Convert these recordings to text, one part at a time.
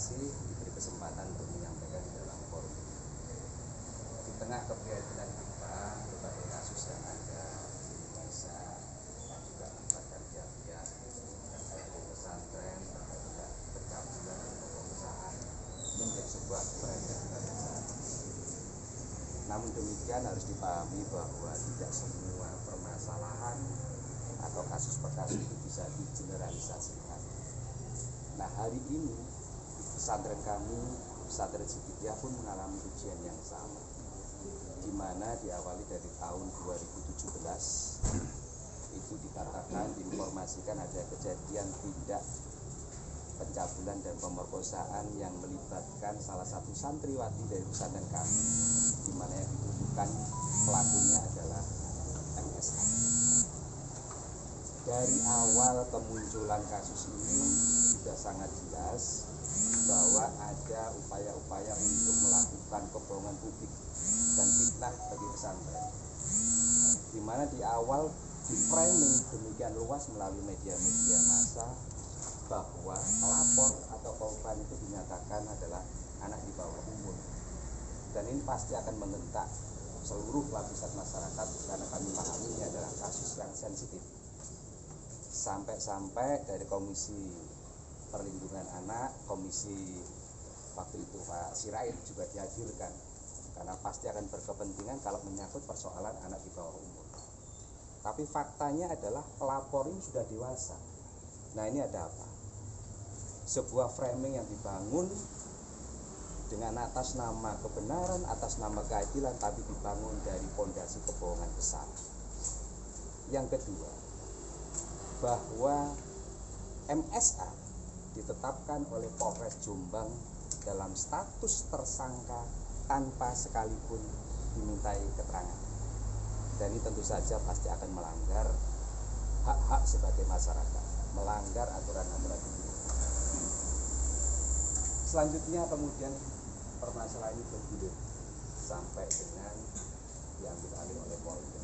kasih diberi kesempatan untuk menyampaikan di dalam forum. Di tengah keprihatinan kita berbagai kasus yang ada di Indonesia yang juga melibatkan pihak-pihak dari pesantren terkait dengan pencabulan dan pemerkosaan ini menjadi sebuah tren yang kita besar. Namun demikian harus dipahami bahwa tidak semua permasalahan atau kasus per kasus itu bisa digeneralisasikan. Nah, hari ini pesantren kami, pesantren Sidikiyah pun mengalami ujian yang sama, di mana diawali dari tahun 2017 itu dikatakan, diinformasikan ada kejadian tindak pencabulan dan pemerkosaan yang melibatkan salah satu santriwati dari pesantren kami, di mana yang dituduhkan pelakunya adalah MSA. Dari awal kemunculan kasus ini sudah sangat jelas bahwa ada upaya-upaya untuk melakukan kebohongan publik dan fitnah bagi pesantren, di mana di awal di framing demikian luas melalui media-media massa bahwa pelapor atau korban itu dinyatakan adalah anak di bawah umur, dan ini pasti akan mengentak seluruh lapisan masyarakat karena kami pahami ini adalah kasus yang sensitif. Sampai-sampai dari Komisi Perlindungan Anak, komisi waktu itu Pak Sirait juga dihadirkan, karena pasti akan berkepentingan kalau menyangkut persoalan anak di bawah umur. Tapi faktanya adalah pelapor ini sudah dewasa. Nah, ini ada apa? Sebuah framing yang dibangun dengan atas nama kebenaran, atas nama keadilan, tapi dibangun dari fondasi kebohongan besar. Yang kedua, bahwa MSA ditetapkan oleh Polres Jombang dalam status tersangka tanpa sekalipun dimintai keterangan. Dan ini tentu saja pasti akan melanggar hak-hak sebagai masyarakat, melanggar aturan-aturan ini. Selanjutnya kemudian permasalahan ini bergulir sampai dengan diambil alih oleh Polda.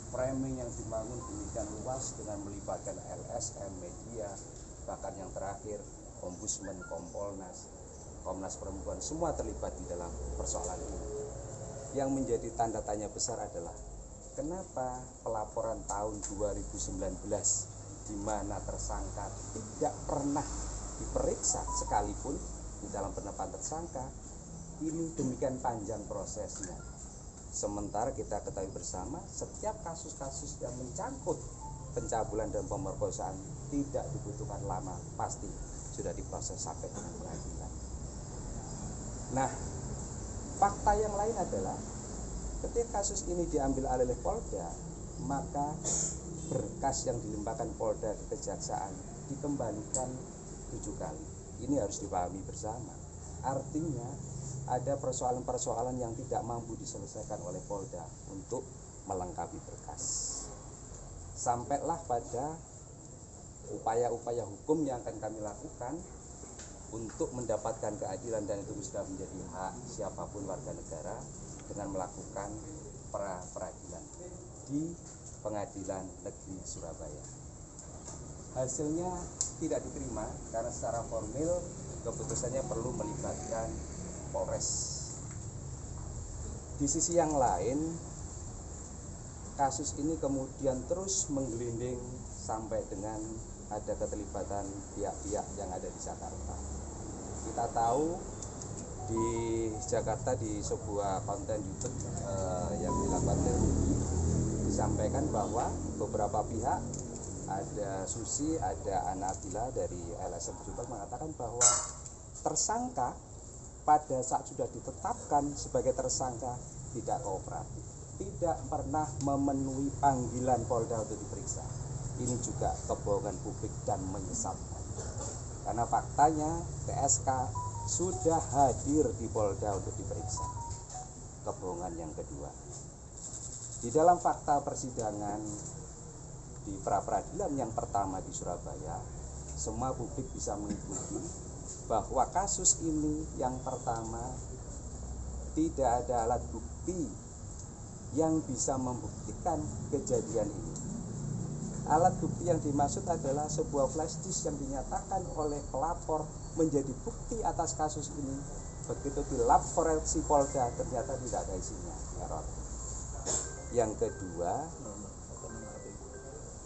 Framing yang dibangun demikian luas dengan melibatkan LSM, media, bahkan yang terakhir Ombudsman, Kompolnas, Komnas Perempuan, semua terlibat di dalam persoalan ini. Yang menjadi tanda tanya besar adalah kenapa pelaporan tahun 2019 di mana tersangka tidak pernah diperiksa sekalipun di dalam penetapan tersangka ini demikian panjang prosesnya. Sementara kita ketahui bersama setiap kasus-kasus yang mencangkut pencabulan dan pemerkosaan tidak dibutuhkan lama, pasti sudah diproses sampai dengan pengadilan. Nah, fakta yang lain adalah ketika kasus ini diambil alih oleh Polda, maka berkas yang dilimpahkan Polda ke Kejaksaan dikembalikan 7 kali. Ini harus dipahami bersama. Artinya ada persoalan-persoalan yang tidak mampu diselesaikan oleh Polda untuk melengkapi berkas. Sampailah pada upaya-upaya hukum yang akan kami lakukan untuk mendapatkan keadilan, dan itu sudah menjadi hak siapapun warga negara dengan melakukan pra-peradilan di Pengadilan Negeri Surabaya. Hasilnya tidak diterima karena secara formil keputusannya perlu melibatkan Polres. Di sisi yang lain, kasus ini kemudian terus menggelinding sampai dengan ada keterlibatan pihak-pihak yang ada di Jakarta. Kita tahu di Jakarta di sebuah konten YouTube yang dilakukan disampaikan bahwa beberapa pihak, ada Susi, ada Anabila dari LSM Jombang mengatakan bahwa tersangka pada saat sudah ditetapkan sebagai tersangka tidak kooperatif, tidak pernah memenuhi panggilan Polda untuk diperiksa. Ini juga kebohongan publik dan menyesatkan, karena faktanya PSK sudah hadir di Polda untuk diperiksa. Kebohongan yang kedua, di dalam fakta persidangan di pra-peradilan yang pertama di Surabaya, semua publik bisa mengikuti bahwa kasus ini yang pertama tidak ada alat bukti yang bisa membuktikan kejadian ini. Alat bukti yang dimaksud adalah sebuah flash disk yang dinyatakan oleh pelapor menjadi bukti atas kasus ini. Begitu di lab forensik Polda ternyata tidak ada isinya, error. Yang kedua,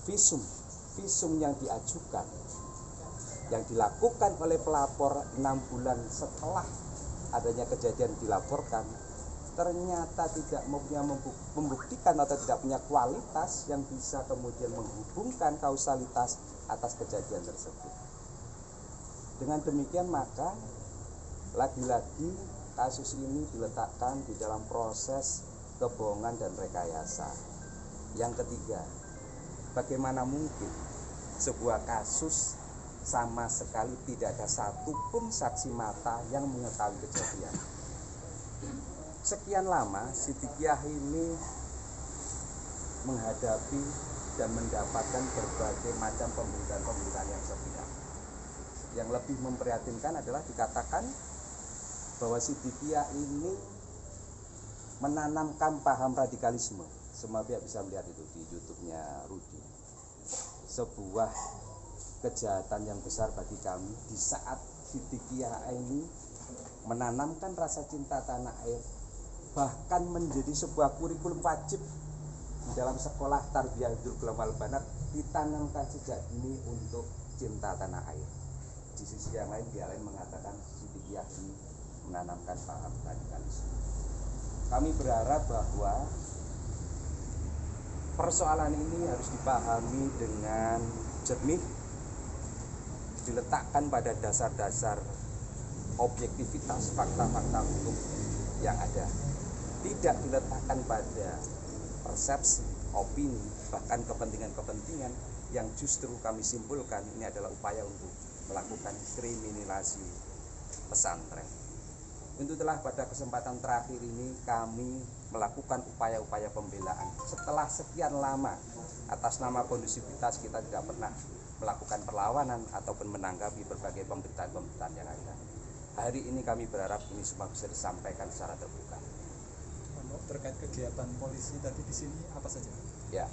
visum yang diajukan, yang dilakukan oleh pelapor 6 bulan setelah adanya kejadian dilaporkan, ternyata tidak membuktikan atau tidak punya kualitas yang bisa kemudian menghubungkan kausalitas atas kejadian tersebut. Dengan demikian maka lagi-lagi kasus ini diletakkan di dalam proses kebohongan dan rekayasa. Yang ketiga, bagaimana mungkin sebuah kasus sama sekali tidak ada satupun saksi mata yang mengetahui kejadian. Sekian lama Siddiqiyah ini menghadapi dan mendapatkan berbagai macam pemberitaan yang sepihak. Yang lebih memprihatinkan adalah dikatakan bahwa Siddiqiyah ini menanamkan paham radikalisme. Semua pihak bisa melihat itu di YouTube-nya Rudi. Sebuah kejahatan yang besar bagi kami di saat Siddiqiyah ini menanamkan rasa cinta tanah air, bahkan menjadi sebuah kurikulum wajib di dalam sekolah Tarbiyatul Ulama Banat, ditanamkan sejak dini untuk cinta tanah air. Di sisi yang lain, dia lain mengatakan Siddiqiyah ini menanamkan paham radikalisme. Kami berharap bahwa persoalan ini harus dipahami dengan jernih, diletakkan pada dasar-dasar objektivitas fakta-fakta hukum yang ada, tidak diletakkan pada persepsi, opini, bahkan kepentingan-kepentingan yang justru kami simpulkan ini adalah upaya untuk melakukan kriminalisasi pesantren. Itulah pada kesempatan terakhir ini kami melakukan upaya-upaya pembelaan. Setelah sekian lama atas nama kondusivitas kita tidak pernah melakukan perlawanan ataupun menanggapi berbagai pemberitaan-pemberitaan yang ada. Hari ini kami berharap ini semua bisa disampaikan secara terbuka. Terkait kegiatan polisi tadi di sini apa saja? Ya,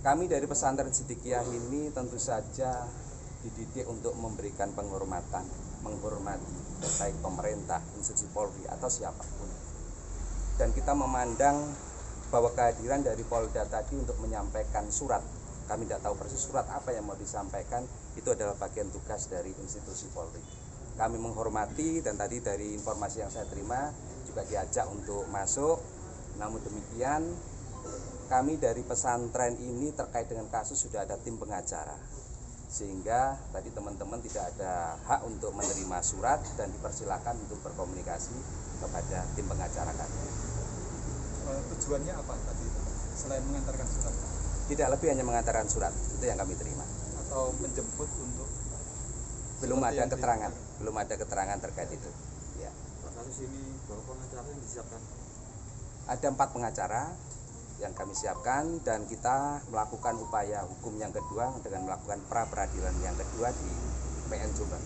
kami dari pesantren Siddiqiyah ini tentu saja dididik untuk memberikan penghormatan, menghormati baik pemerintah, institusi Polri atau siapapun. Dan kita memandang bahwa kehadiran dari Polda tadi untuk menyampaikan surat, kami tidak tahu persis surat apa yang mau disampaikan, itu adalah bagian tugas dari institusi Polri. Kami menghormati dan tadi dari informasi yang saya terima juga diajak untuk masuk. Namun demikian kami dari pesantren ini terkait dengan kasus sudah ada tim pengacara, sehingga tadi teman-teman tidak ada hak untuk menerima surat dan dipersilakan untuk berkomunikasi kepada tim pengacara kami. Tujuannya apa tadi selain mengantarkan surat? Tidak lebih hanya mengantarkan surat, itu yang kami terima. Atau menjemput untuk? Belum ada keterangan terkait itu. Ya. Kasus ini berapa pengacara yang disiapkan? Ada 4 pengacara yang kami siapkan dan kita melakukan upaya hukum yang kedua dengan melakukan pra peradilan yang kedua di PN Jombang.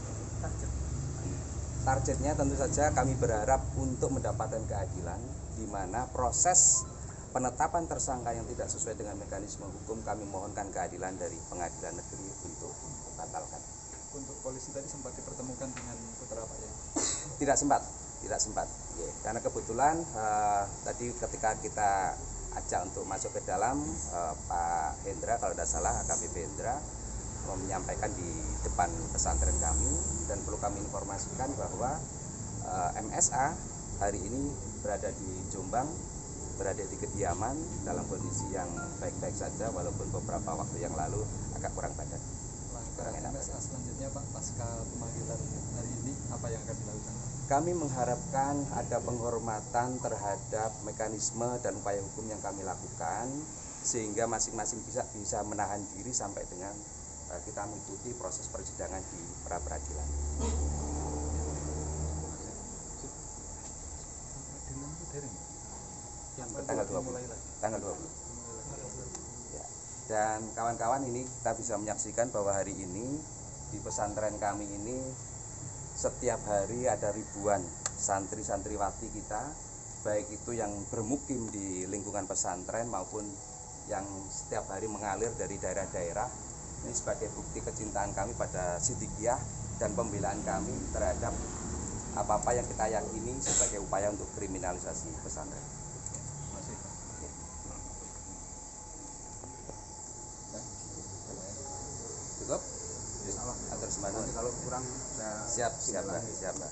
Targetnya tentu saja kami berharap untuk mendapatkan keadilan, di mana proses penetapan tersangka yang tidak sesuai dengan mekanisme hukum kami mohonkan keadilan dari pengadilan negeri untuk membatalkan. Untuk polisi tadi sempat dipertemukan dengan putra Pak ya? Tidak sempat. Ya, karena kebetulan tadi ketika kita ajak untuk masuk ke dalam, Pak Hendra kalau tidak salah, AKBP Hendra menyampaikan di depan pesantren kami, dan perlu kami informasikan bahwa MSA hari ini berada di Jombang, berada di kediaman dalam kondisi yang baik-baik saja, walaupun beberapa waktu yang lalu agak kurang badan. Langkah MSA selanjutnya Pak pasca pemanggilan hari ini apa yang akan dilakukan? Kami mengharapkan ada penghormatan terhadap mekanisme dan upaya hukum yang kami lakukan, sehingga masing-masing bisa menahan diri sampai dengan kita mengikuti proses persidangan di pra peradilan. Tanggal 20. Ya. Dan kawan-kawan ini kita bisa menyaksikan bahwa hari ini di pesantren kami ini setiap hari ada ribuan santri-santriwati kita, baik itu yang bermukim di lingkungan pesantren maupun yang setiap hari mengalir dari daerah-daerah. Ini sebagai bukti kecintaan kami pada Siddiqiyah dan pembelaan kami terhadap apa-apa yang kita yakini sebagai upaya untuk kriminalisasi pesantren. Masih. Cukup? Salah. Atur semangat. Nanti kalau kurang saya Siap, Mbak.